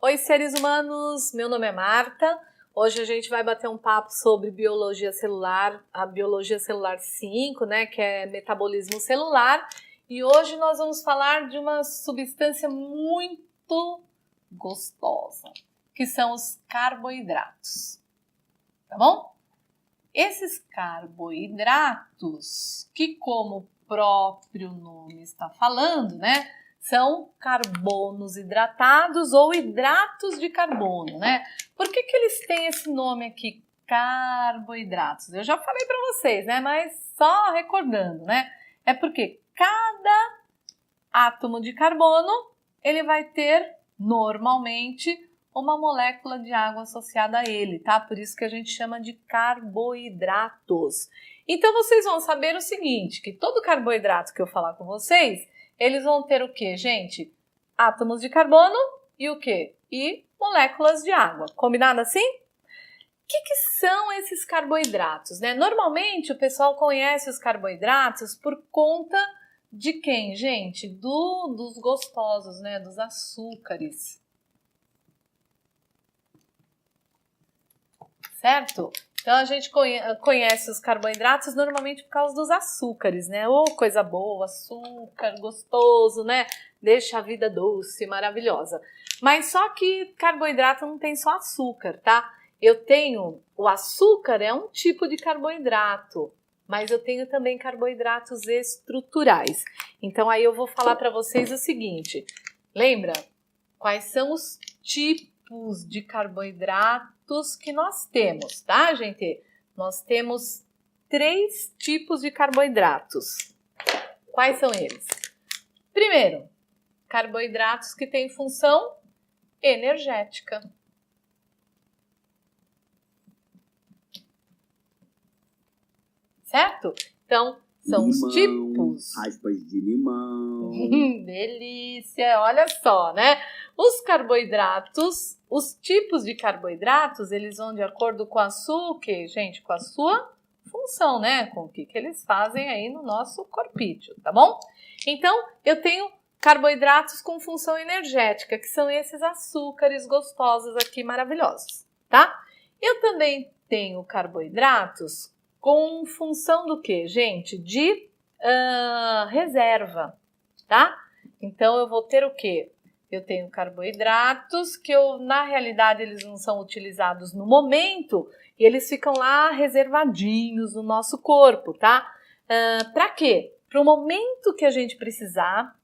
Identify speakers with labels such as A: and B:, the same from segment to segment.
A: Oi, seres humanos! Meu nome é Marta. Hoje a gente vai bater um papo sobre biologia celular, a biologia celular 5, né, que é metabolismo celular. E hoje nós vamos falar de uma substância muito gostosa, que são os carboidratos. Tá bom? Esses carboidratos, que como o próprio nome está falando, né, são carbonos hidratados ou hidratos de carbono, né? Por que eles têm esse nome aqui, carboidratos? Eu já falei para vocês, né? Mas só recordando, né? É porque cada átomo de carbono, ele vai ter normalmente uma molécula de água associada a ele, tá? Por isso que a gente chama de carboidratos. Então vocês vão saber o seguinte, que todo carboidrato que eu falar com vocês, eles vão ter o que, gente? Átomos de carbono e o quê? E moléculas de água. Combinado assim? O que são esses carboidratos, né? Normalmente o pessoal conhece os carboidratos por conta de quem, gente? Dos gostosos, né? Dos açúcares. Certo? Então a gente conhece os carboidratos normalmente por causa dos açúcares, né? Oh, coisa boa, açúcar gostoso, né? Deixa a vida doce, maravilhosa. Mas só que carboidrato não tem só açúcar, tá? O açúcar é um tipo de carboidrato, mas eu tenho também carboidratos estruturais. Então aí eu vou falar para vocês o seguinte, lembra? Quais são os tipos de carboidratos que nós temos, tá, gente? Nós temos 3 tipos de carboidratos. Quais são eles? Primeiro, carboidratos que têm função energética. Certo? Então, são os tipos.
B: Raspas de limão.
A: Delícia! Olha só, né? Os carboidratos, os tipos de carboidratos, eles vão de acordo com a sua, gente? Com a sua função, né? Com o que eles fazem aí no nosso corpício, tá bom? Então, eu tenho carboidratos com função energética, que são esses açúcares gostosos aqui, maravilhosos, tá? Eu também tenho carboidratos com função do quê, gente? De reserva, tá? Então, eu vou ter o quê? Eu tenho carboidratos que na realidade, eles não são utilizados no momento e eles ficam lá reservadinhos no nosso corpo, tá? Para quê? Para o momento que a gente precisar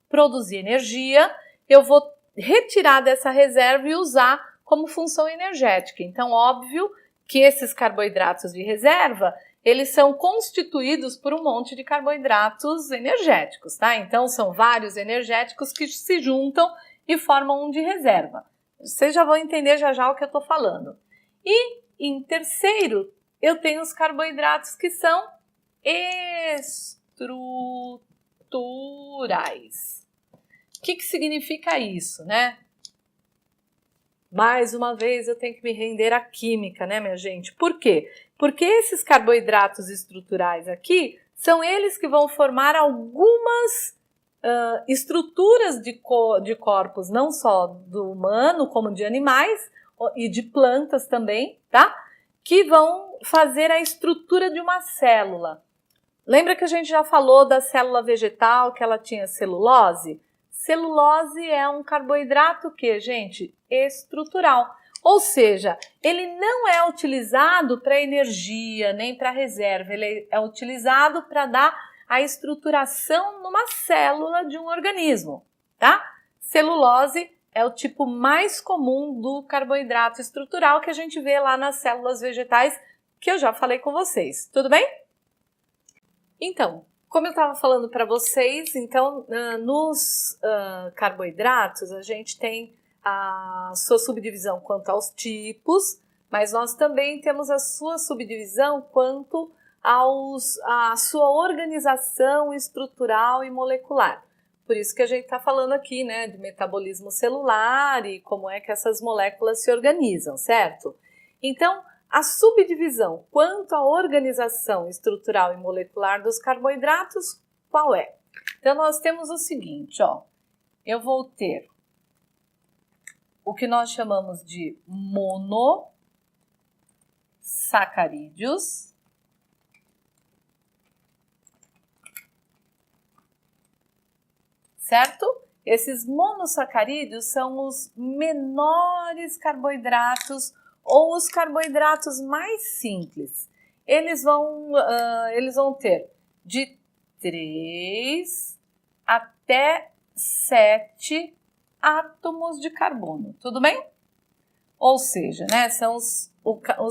A: produzir energia, eu vou retirar dessa reserva e usar como função energética. Então, óbvio que esses carboidratos de reserva, eles são constituídos por um monte de carboidratos energéticos, tá? Então, são vários energéticos que se juntam e formam um de reserva. Vocês já vão entender já o que eu tô falando. E, em terceiro, eu tenho os carboidratos que são estruturais. O que significa isso, né? Mais uma vez eu tenho que me render à química, né, minha gente? Por quê? Porque esses carboidratos estruturais aqui são eles que vão formar algumas estruturas de corpos, não só do humano, como de animais e de plantas também, tá? Que vão fazer a estrutura de uma célula. Lembra que a gente já falou da célula vegetal, que ela tinha celulose? Celulose é um carboidrato que, gente, estrutural. Ou seja, ele não é utilizado para energia, nem para reserva. Ele é utilizado para dar a estruturação numa célula de um organismo, tá? Celulose é o tipo mais comum do carboidrato estrutural que a gente vê lá nas células vegetais, que eu já falei com vocês. Tudo bem? Então, como eu estava falando para vocês, então, nos carboidratos a gente tem a sua subdivisão quanto aos tipos, mas nós também temos a sua subdivisão quanto à sua organização estrutural e molecular. Por isso que a gente está falando aqui, né, de metabolismo celular e como é que essas moléculas se organizam, certo? Então, a subdivisão quanto à organização estrutural e molecular dos carboidratos, qual é? Então, nós temos o seguinte, ó. Eu vou ter o que nós chamamos de monossacarídeos. Certo? Esses monossacarídeos são os menores carboidratos ou os carboidratos mais simples. Eles vão ter de 3 até 7 átomos de carbono, tudo bem? Ou seja, né, são os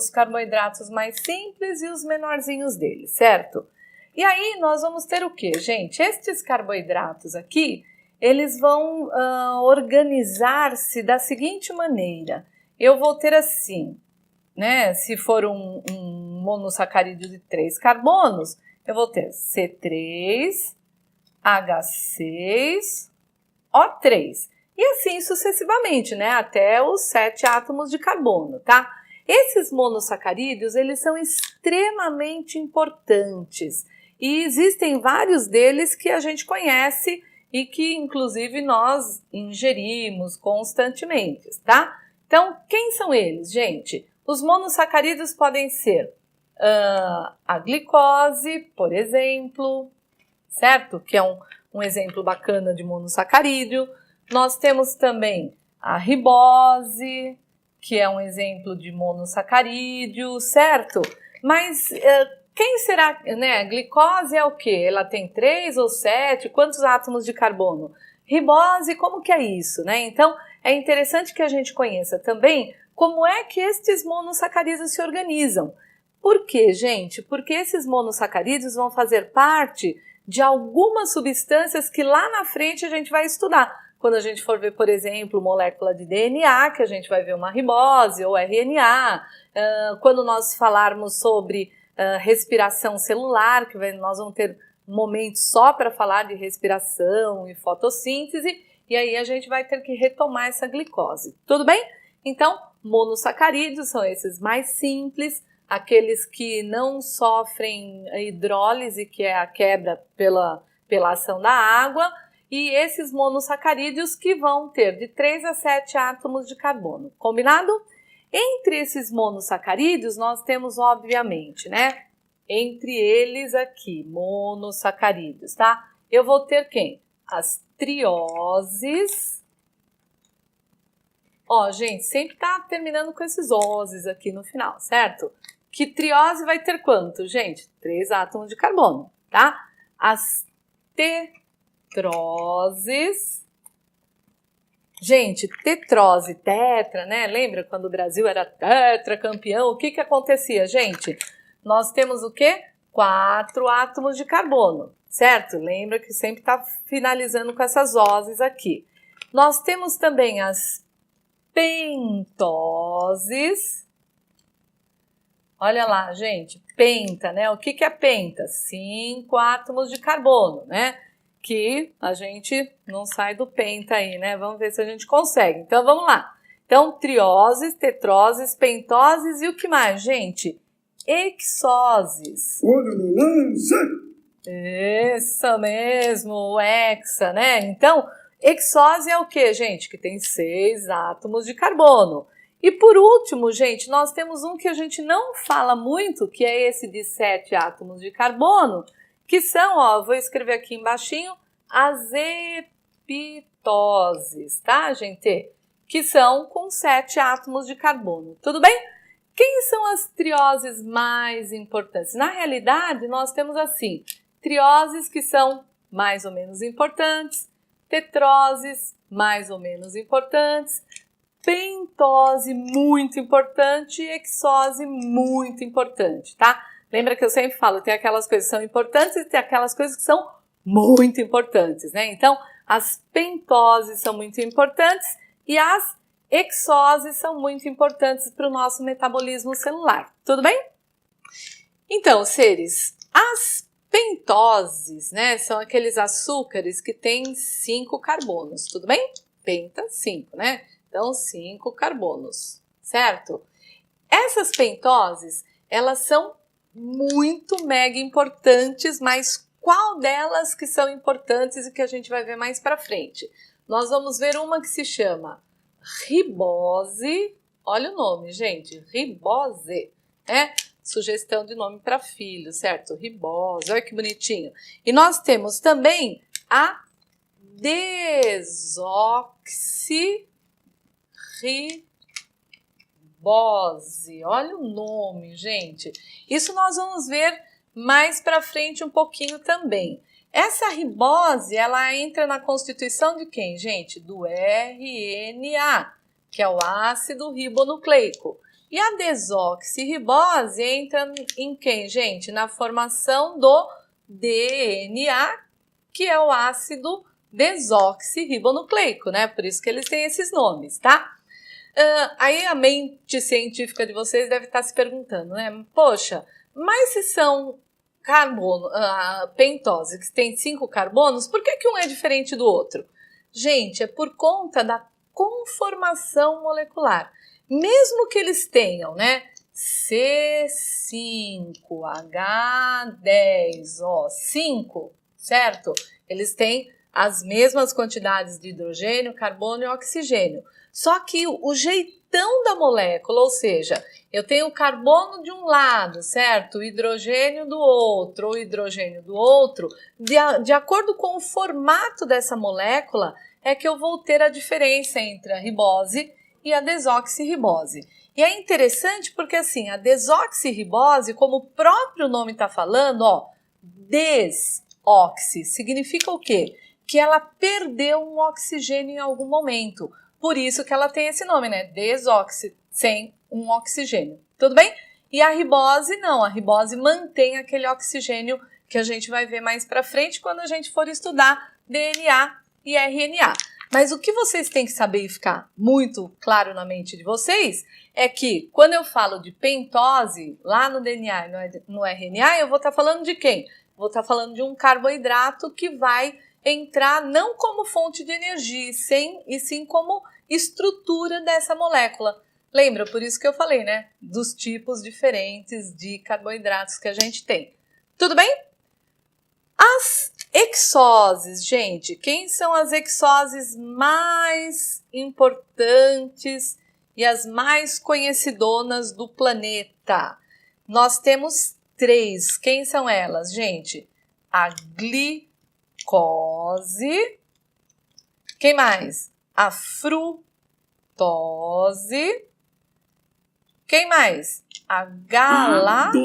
A: carboidratos mais simples e os menorzinhos deles, certo? E aí nós vamos ter o que, gente? Estes carboidratos aqui, eles vão organizar-se da seguinte maneira. Eu vou ter assim, né? Se for um monossacarídeo de 3 carbonos, eu vou ter C3H6O3. E assim sucessivamente, né? Até os 7 átomos de carbono, tá? Esses monossacarídeos, eles são extremamente importantes. E existem vários deles que a gente conhece e que, inclusive, nós ingerimos constantemente, tá? Então, quem são eles, gente? Os monossacarídeos podem ser a glicose, por exemplo, certo? Que é um exemplo bacana de monossacarídeo. Nós temos também a ribose, que é um exemplo de monossacarídeo, certo? Mas quem será, né? A glicose é o quê? Ela tem 3 ou 7? Quantos átomos de carbono? Ribose, como que é isso, né? Então, é interessante que a gente conheça também como é que estes monossacarídeos se organizam. Por quê, gente? Porque esses monossacarídeos vão fazer parte de algumas substâncias que lá na frente a gente vai estudar. Quando a gente for ver, por exemplo, molécula de DNA, que a gente vai ver uma ribose ou RNA. Quando nós falarmos sobre respiração celular, que nós vamos ter momentos só para falar de respiração e fotossíntese, e aí a gente vai ter que retomar essa glicose. Tudo bem? Então, monossacarídeos são esses mais simples, aqueles que não sofrem hidrólise, que é a quebra pela ação da água, e esses monossacarídeos que vão ter de 3 a 7 átomos de carbono. Combinado? Entre esses monossacarídeos, nós temos, obviamente, né? Entre eles aqui, monossacarídeos, tá? Eu vou ter quem? As trioses. Ó, gente, sempre tá terminando com esses oses aqui no final, certo? Que triose vai ter quanto, gente? 3 átomos de carbono, tá? As tetroses. Gente, tetrose, tetra, né? Lembra quando o Brasil era tetracampeão? O que que acontecia, gente? Nós temos o quê? 4 átomos de carbono, certo? Lembra que sempre está finalizando com essas oses aqui. Nós temos também as pentoses. Olha lá, gente, penta, né? O que que é penta? 5 átomos de carbono, né? Que a gente não sai do penta aí, né? Vamos ver se a gente consegue. Então, vamos lá. Então, trioses, tetroses, pentoses e o que mais, gente? Hexoses.
B: Olho no lance!
A: Isso mesmo, o hexa, né? Então, hexose é o que, gente? Que tem 6 átomos de carbono. E por último, gente, nós temos um que a gente não fala muito, que é esse de 7 átomos de carbono, que são, ó, vou escrever aqui embaixinho, as epitoses, tá, gente? Que são com 7 átomos de carbono. Tudo bem? Quem são as trioses mais importantes? Na realidade, nós temos assim, trioses que são mais ou menos importantes, tetroses mais ou menos importantes, pentose muito importante e hexose muito importante, tá? Lembra que eu sempre falo, tem aquelas coisas que são importantes e tem aquelas coisas que são muito importantes, né? Então, as pentoses são muito importantes e as hexoses são muito importantes para o nosso metabolismo celular. Tudo bem? Então, seres, as pentoses, né, são aqueles açúcares que têm 5 carbonos, tudo bem? Penta, 5, né? Então, 5 carbonos, certo? Essas pentoses, elas são muito mega importantes, mas qual delas que são importantes e que a gente vai ver mais para frente? Nós vamos ver uma que se chama ribose, olha o nome, gente, ribose, né? Sugestão de nome para filho, certo? Ribose, olha que bonitinho. E nós temos também a desoxirribose, olha o nome, gente. Isso nós vamos ver mais para frente um pouquinho também. Essa ribose, ela entra na constituição de quem, gente? Do RNA, que é o ácido ribonucleico. E a desoxirribose entra em quem, gente? Na formação do DNA, que é o ácido desoxirribonucleico, né? Por isso que eles têm esses nomes, tá? Aí a mente científica de vocês deve estar se perguntando, né? Poxa, mas se são carbono, pentose, que tem 5 carbonos, por que um é diferente do outro? Gente, é por conta da conformação molecular. Mesmo que eles tenham, né, C5H10O5, certo? Eles têm as mesmas quantidades de hidrogênio, carbono e oxigênio. Só que o jeitão da molécula, ou seja, eu tenho o carbono de um lado, certo? O hidrogênio do outro, ou hidrogênio do outro, de acordo com o formato dessa molécula, é que eu vou ter a diferença entre a ribose e a desoxirribose. E é interessante porque, assim, a desoxirribose, como o próprio nome está falando, ó, desoxi, significa o quê? Que ela perdeu um oxigênio em algum momento. Por isso que ela tem esse nome, né? Desoxi, sem um oxigênio. Tudo bem? E a ribose, não. A ribose mantém aquele oxigênio que a gente vai ver mais para frente quando a gente for estudar DNA e RNA. Mas o que vocês têm que saber e ficar muito claro na mente de vocês é que quando eu falo de pentose, lá no DNA e no RNA, eu vou estar falando de quem? Vou estar falando de um carboidrato que vai entrar não como fonte de energia, e sim como estrutura dessa molécula. Lembra? Por isso que eu falei, né? Dos tipos diferentes de carboidratos que a gente tem. Tudo bem? As hexoses, gente, quem são as hexoses mais importantes e as mais conhecidonas do planeta? Nós temos 3. Quem são elas, gente? A glicose. Quem mais? A frutose. Quem mais? A galactose.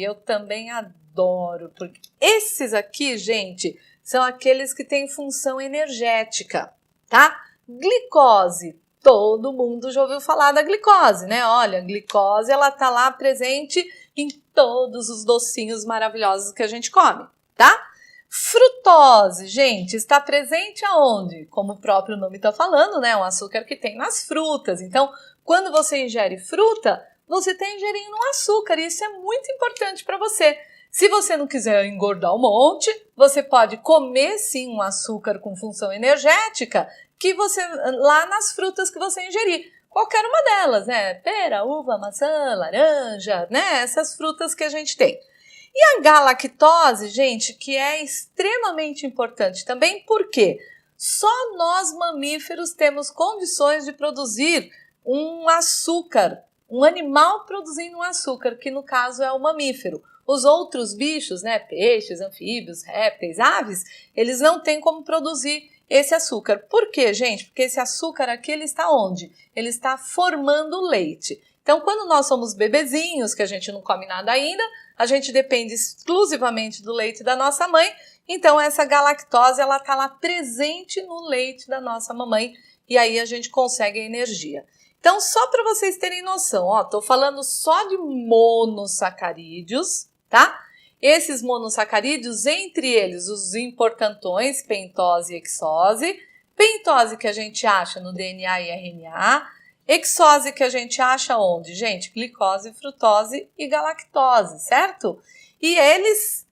A: Eu também adoro, porque esses aqui, gente, são aqueles que têm função energética, tá? Glicose, todo mundo já ouviu falar da glicose, né? Olha, a glicose, ela tá lá presente em todos os docinhos maravilhosos que a gente come, tá? Frutose, gente, está presente aonde? Como o próprio nome está falando, né? Um açúcar que tem nas frutas. Então, quando você ingere fruta, você está ingerindo um açúcar e isso é muito importante para você. Se você não quiser engordar um monte, você pode comer sim um açúcar com função energética que você lá nas frutas que você ingerir. Qualquer uma delas, né? Pera, uva, maçã, laranja, né? Essas frutas que a gente tem. E a galactose, gente, que é extremamente importante também, porque só nós mamíferos temos condições de produzir um açúcar, um animal produzindo um açúcar, que no caso é o mamífero. Os outros bichos, né, peixes, anfíbios, répteis, aves, eles não têm como produzir esse açúcar. Por quê, gente? Porque esse açúcar aqui, ele está onde? Ele está formando leite. Então, quando nós somos bebezinhos, que a gente não come nada ainda, a gente depende exclusivamente do leite da nossa mãe. Então, essa galactose, ela está lá presente no leite da nossa mamãe e aí a gente consegue a energia. Então, só para vocês terem noção, ó, tô falando só de monossacarídeos, tá? Esses monossacarídeos, entre eles os importantões, pentose e hexose. Pentose que a gente acha no DNA e RNA. Hexose que a gente acha onde? Gente, glicose, frutose e galactose, certo? E eles,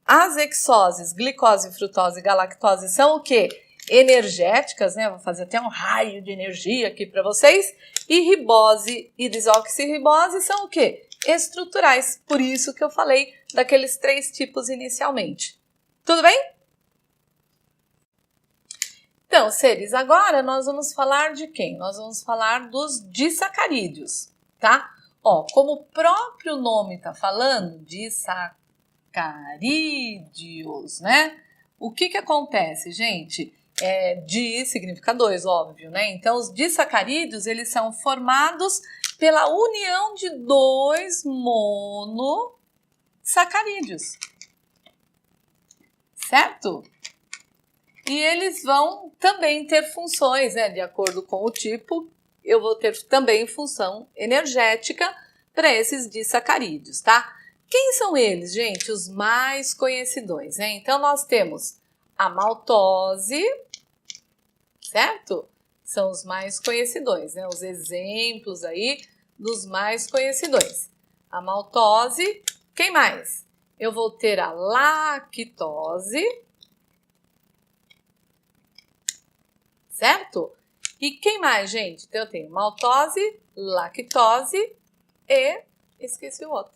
A: as hexoses, glicose, frutose e galactose são o quê? Energéticas, né? Vou fazer até um raio de energia aqui para vocês. E ribose e desoxirribose são o quê? Estruturais. Por isso que eu falei daqueles 3 tipos inicialmente. Tudo bem? Então, seres, agora nós vamos falar de quem? Nós vamos falar dos disacarídeos, tá? Ó, como o próprio nome tá falando, disacarídeos, né? O que acontece, gente? Di significa dois, óbvio, né? Então, os disacarídeos, eles são formados pela união de dois monossacarídeos, certo? E eles vão também ter funções, né? De acordo com o tipo, eu vou ter também função energética para esses disacarídeos, tá? Quem são eles, gente? Os mais conhecidões, né? Então, nós temos a maltose, certo? São os mais conhecidões, né? Os exemplos aí dos mais conhecidões. A maltose, quem mais? Eu vou ter a lactose, certo? E quem mais, gente? Então, eu tenho maltose, lactose e... esqueci o outro.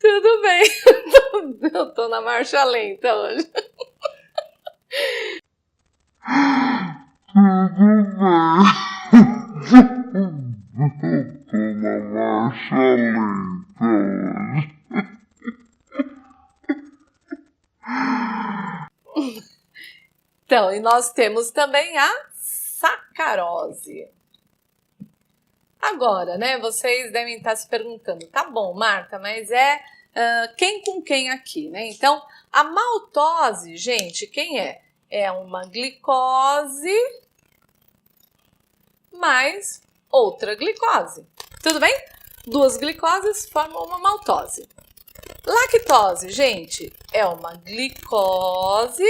A: Tudo bem, eu tô na marcha lenta hoje. Então, e nós temos também a sacarose. Agora, né, vocês devem estar se perguntando, tá bom, Marta, mas quem com quem aqui, né? Então, a maltose, gente, quem é? É uma glicose mais outra glicose. Tudo bem? Duas glicoses formam uma maltose. Lactose, gente, é uma glicose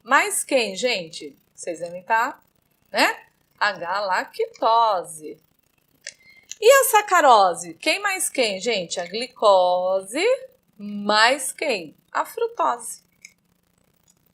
A: mais quem, gente? Vocês devem estar, né? H-lactose. E a sacarose? Quem mais quem, gente? A glicose mais quem? A frutose.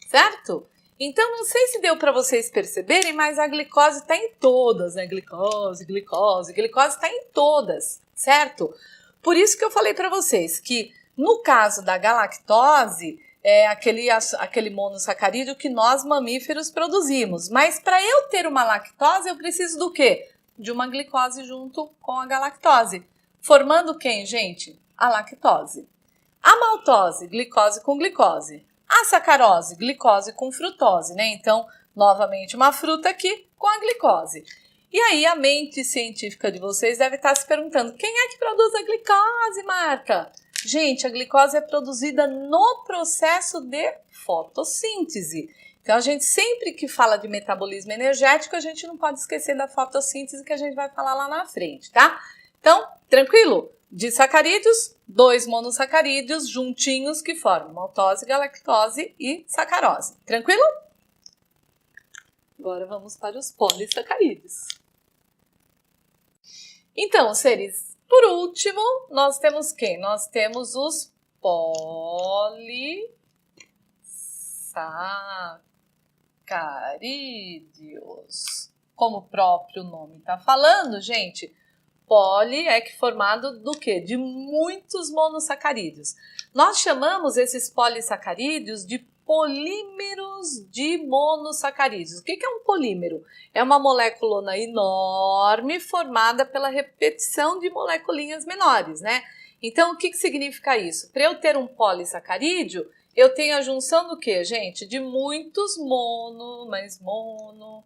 A: Certo? Então, não sei se deu para vocês perceberem, mas a glicose está em todas, né? Glicose está em todas, certo? Por isso que eu falei para vocês que, no caso da galactose, é aquele monossacarídeo que nós mamíferos produzimos. Mas para eu ter uma lactose, eu preciso do quê? De uma glicose junto com a galactose. Formando quem, gente? A lactose. A maltose, glicose com glicose. A sacarose, glicose com frutose, né? Então, novamente, uma fruta aqui com a glicose. E aí, a mente científica de vocês deve estar se perguntando, quem é que produz a glicose, Marta? Gente, a glicose é produzida no processo de fotossíntese. Então, a gente sempre que fala de metabolismo energético, a gente não pode esquecer da fotossíntese que a gente vai falar lá na frente, tá? Então, tranquilo? Disacarídeos, dois monossacarídeos juntinhos que formam maltose, galactose e sacarose. Tranquilo? Agora vamos para os polissacarídeos. Então, seres, por último, nós temos quem? Nós temos os polissacarídeos. Como o próprio nome está falando, gente, poli é formado do quê? De muitos monossacarídeos. Nós chamamos esses polissacarídeos de polímeros de monossacarídeos. O que é um polímero? É uma molécula enorme formada pela repetição de moleculinhas menores, né? Então, o que significa isso? Para eu ter um polissacarídeo, eu tenho a junção do quê, gente? De muitos mais mono,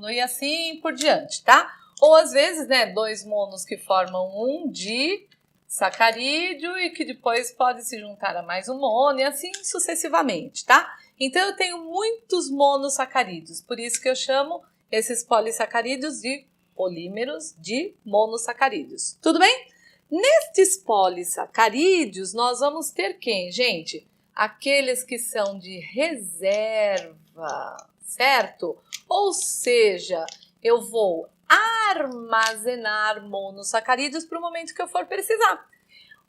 A: e assim por diante, tá? Ou às vezes, né, dois monos que formam um disacarídeo e que depois pode se juntar a mais um mono e assim sucessivamente, tá? Então, eu tenho muitos monossacarídeos, por isso que eu chamo esses polissacarídeos de polímeros de monossacarídeos. Tudo bem? Nestes polissacarídeos, nós vamos ter quem, gente? Aqueles que são de reserva, certo? Ou seja, eu vou armazenar monossacarídeos para o momento que eu for precisar.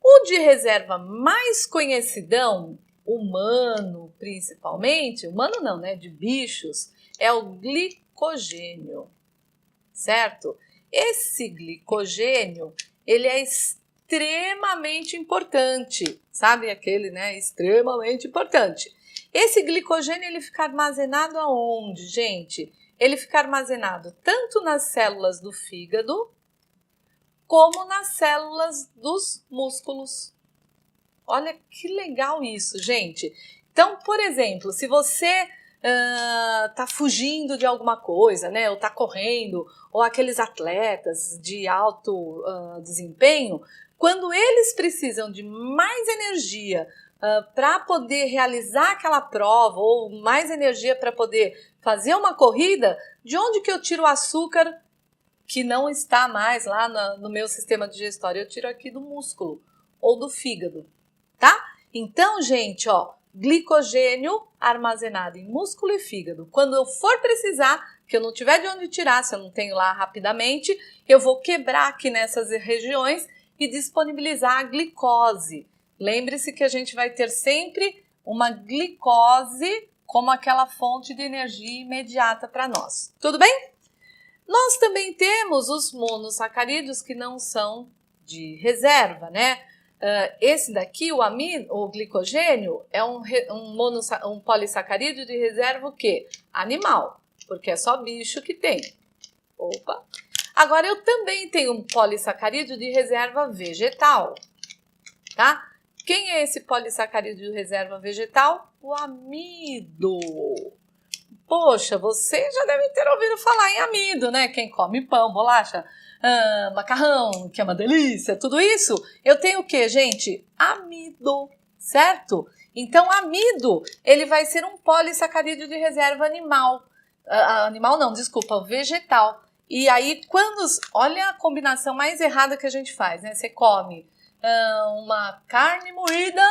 A: O de reserva mais conhecidão, humano principalmente, humano não, né? De bichos, é o glicogênio, certo? Esse glicogênio, ele é extremamente extremamente importante, sabe aquele, né? Extremamente importante. Esse glicogênio, ele fica armazenado aonde, gente? Ele fica armazenado tanto nas células do fígado, como nas células dos músculos. Olha que legal isso, gente. Então, por exemplo, se você tá fugindo de alguma coisa, né? Ou tá correndo, ou aqueles atletas de alto desempenho, quando eles precisam de mais energia para poder realizar aquela prova, ou mais energia para poder fazer uma corrida, de onde que eu tiro o açúcar que não está mais lá no meu sistema digestório? Eu tiro aqui do músculo ou do fígado, tá? Então, gente, ó, glicogênio armazenado em músculo e fígado. Quando eu for precisar, que eu não tiver de onde tirar, se eu não tenho lá rapidamente, eu vou quebrar aqui nessas regiões e disponibilizar a glicose. Lembre-se que a gente vai ter sempre uma glicose como aquela fonte de energia imediata para nós. Tudo bem? Nós também temos os monossacarídeos que não são de reserva, né? Esse daqui, o glicogênio, é um polissacarídeo de reserva o quê? Animal, porque é só bicho que tem. Opa! Agora, eu também tenho um polissacarídeo de reserva vegetal, tá? Quem é esse polissacarídeo de reserva vegetal? O amido. Poxa, você já deve ter ouvido falar em amido, né? Quem come pão, bolacha, macarrão, que é uma delícia, tudo isso. Eu tenho o quê, gente? Amido, certo? Então, amido, ele vai ser um polissacarídeo de reserva animal. Animal não, desculpa, vegetal. E aí, olha a combinação mais errada que a gente faz, né? Você come uma carne moída,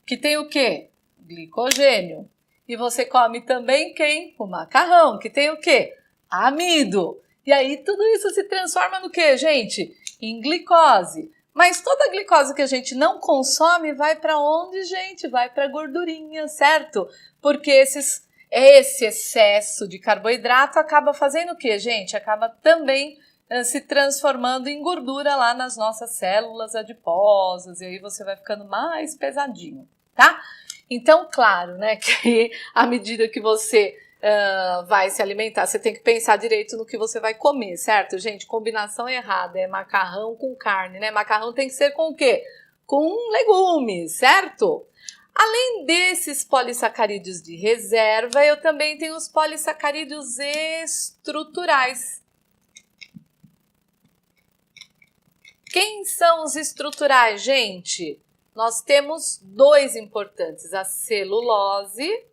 A: que tem o quê? Glicogênio. E você come também o macarrão, que tem o quê? Amido. E aí tudo isso se transforma no quê, gente? Em glicose. Mas toda a glicose que a gente não consome vai para onde, gente? Vai para a gordurinha, certo? Porque esse excesso de carboidrato acaba fazendo o quê, gente? Acaba também se transformando em gordura lá nas nossas células adiposas. E aí você vai ficando mais pesadinho, tá? Então, claro, né, que à medida que você vai se alimentar, você tem que pensar direito no que você vai comer, certo, gente? Combinação errada é macarrão com carne, né? Macarrão tem que ser com o quê? Com legumes, certo? Além desses polissacarídeos de reserva, eu também tenho os polissacarídeos estruturais. Quem são os estruturais, gente? Nós temos dois importantes, a celulose.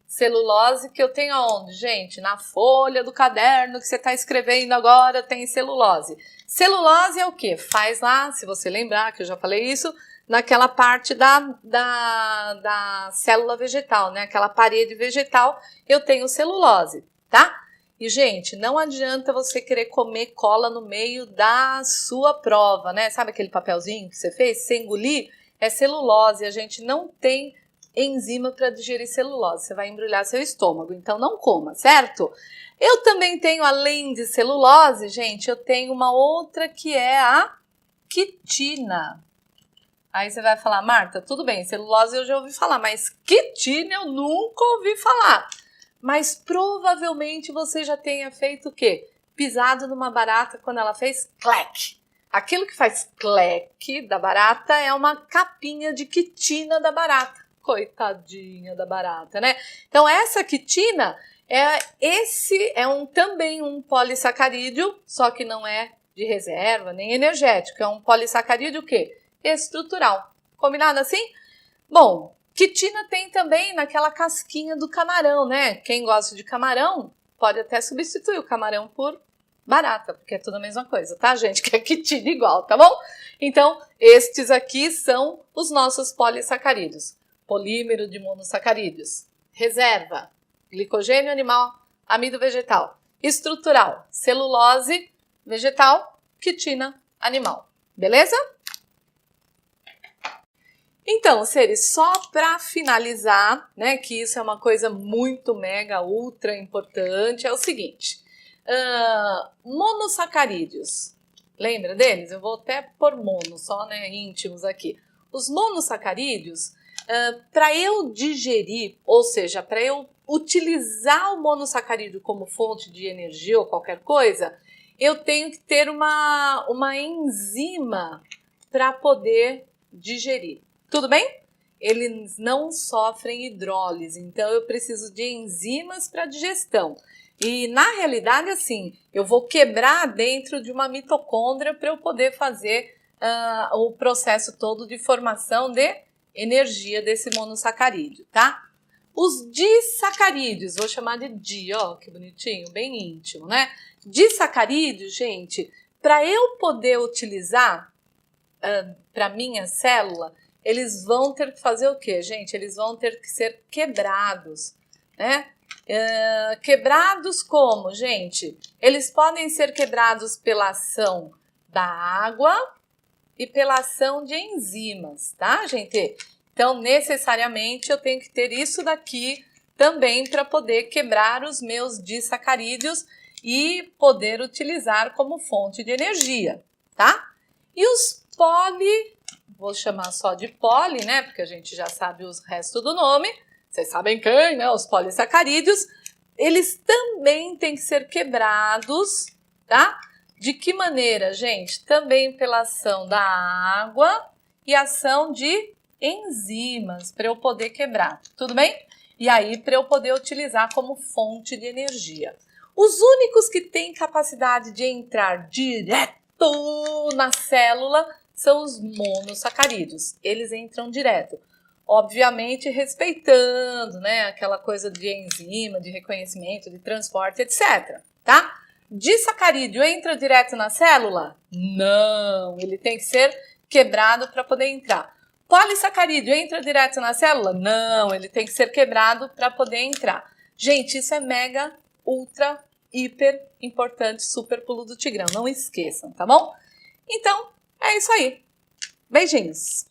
A: Celulose que eu tenho aonde, gente? Na folha do caderno que você está escrevendo agora tem celulose. Celulose é o quê? Faz lá, se você lembrar que eu já falei isso, naquela parte da célula vegetal, né? Aquela parede vegetal, eu tenho celulose, tá? E, gente, não adianta você querer comer cola no meio da sua prova, né? Sabe aquele papelzinho que você fez? Sem engolir, é celulose. A gente não tem enzima para digerir celulose. Você vai embrulhar seu estômago, então não coma, certo? Eu também tenho, além de celulose, gente, eu tenho uma outra que é a quitina. Aí você vai falar, Marta, tudo bem, celulose eu já ouvi falar, mas quitina eu nunca ouvi falar. Mas provavelmente você já tenha feito o quê? Pisado numa barata quando ela fez clec. Aquilo que faz clec da barata é uma capinha de quitina da barata. Coitadinha da barata, né? Então essa quitina também um polissacarídeo, só que não é de reserva nem energético. É um polissacarídeo o quê? Estrutural. Combinado assim? Bom, quitina tem também naquela casquinha do camarão, né? Quem gosta de camarão pode até substituir o camarão por barata, porque é tudo a mesma coisa, tá, gente? Que é quitina igual, tá bom? Então, estes aqui são os nossos polissacarídeos. Polímero de monossacarídeos. Reserva, glicogênio animal, amido vegetal. Estrutural, celulose vegetal, quitina animal. Beleza? Então, seres, só para finalizar, né, que isso é uma coisa muito mega, ultra importante, é o seguinte. Monossacarídeos. Lembra deles? Eu vou até pôr mono, só, né, íntimos aqui. Os monossacarídeos, para eu digerir, ou seja, para eu utilizar o monossacarídeo como fonte de energia ou qualquer coisa, eu tenho que ter uma enzima para poder digerir. Tudo bem? Eles não sofrem hidrólise, então eu preciso de enzimas para digestão. E na realidade, assim, eu vou quebrar dentro de uma mitocôndria para eu poder fazer o processo todo de formação de energia desse monossacarídeo, tá? Os disacarídeos, vou chamar de di, ó, que bonitinho, bem íntimo, né? Disacarídeos, gente, para eu poder utilizar para minha célula, eles vão ter que fazer o quê, gente? Eles vão ter que ser quebrados, né? Quebrados como, gente? Eles podem ser quebrados pela ação da água e pela ação de enzimas, tá, gente? Então, necessariamente, eu tenho que ter isso daqui também para poder quebrar os meus disacarídeos e poder utilizar como fonte de energia, tá? E os poli, vou chamar só de poli, né? Porque a gente já sabe os restos do nome. Vocês sabem quem, né? Os polissacarídeos. Eles também têm que ser quebrados, tá? De que maneira, gente? Também pela ação da água e ação de enzimas, para eu poder quebrar, tudo bem? E aí, para eu poder utilizar como fonte de energia. Os únicos que têm capacidade de entrar direto na célula são os monossacarídeos. Eles entram direto. Obviamente, respeitando, né, aquela coisa de enzima, de reconhecimento, de transporte, etc, tá? Disacarídeo entra direto na célula? Não, ele tem que ser quebrado para poder entrar. Polissacarídeo entra direto na célula? Não, ele tem que ser quebrado para poder entrar. Gente, isso é mega, ultra, hiper importante, super pulo do Tigrão. Não esqueçam, tá bom? Então, é isso aí. Beijinhos!